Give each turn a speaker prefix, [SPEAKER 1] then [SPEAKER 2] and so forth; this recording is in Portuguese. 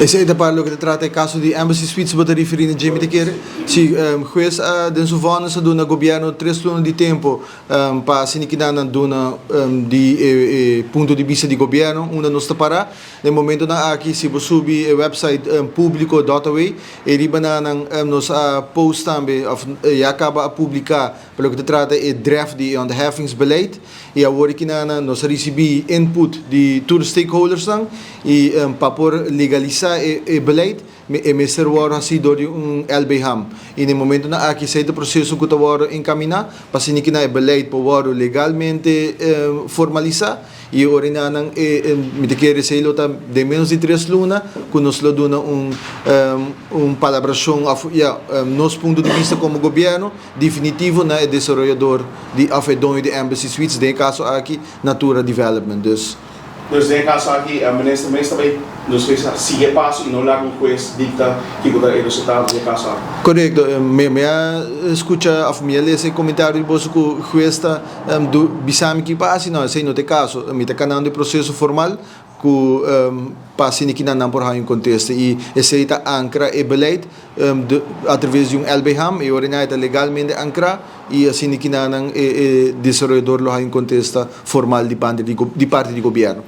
[SPEAKER 1] Esse é o que trata o caso de Embassy Suites para referir a Jamie Tequere. Se juiz den suvana se do governo 3 anos de tempo para siniquinar do de ponto de vista de governo, uma não está para. No momento na aqui se você subir o website público .way, ele bana nos post também e acaba a publicar pelo que trata o draft de onderheffingsbeleid e agora que nós recebi input de todos os stakeholders e para por legalizar o beleid e meser waro hasido de LBHAM. E no momento na aqui sai do processo que waro encaminhar para siniquinar o beleid para waro legalmente formalizar e ora nang me te quer dizer lota de menos de 3 lunas que nos lo dona palabração nos ponto de vista como governo definitivo na desenvolvedor de afedon de Embassy Suites de caso aqui Natura Development dus
[SPEAKER 2] nesse caso aqui a ministra também nos fez sigue passo e não lá com o juiz dicta que o resultado do caso.
[SPEAKER 1] Correto, me escuta a família esse comentário de bolso que o juiz está do bisami que passa não sei no te caso me te canal de processo formal que passa que não por aí um contexto e esse está ancra e beleid através de LBHAM e ordenada legalmente ancra e assim que não desenvolvedor lo aí um contexto formal de parte do governo.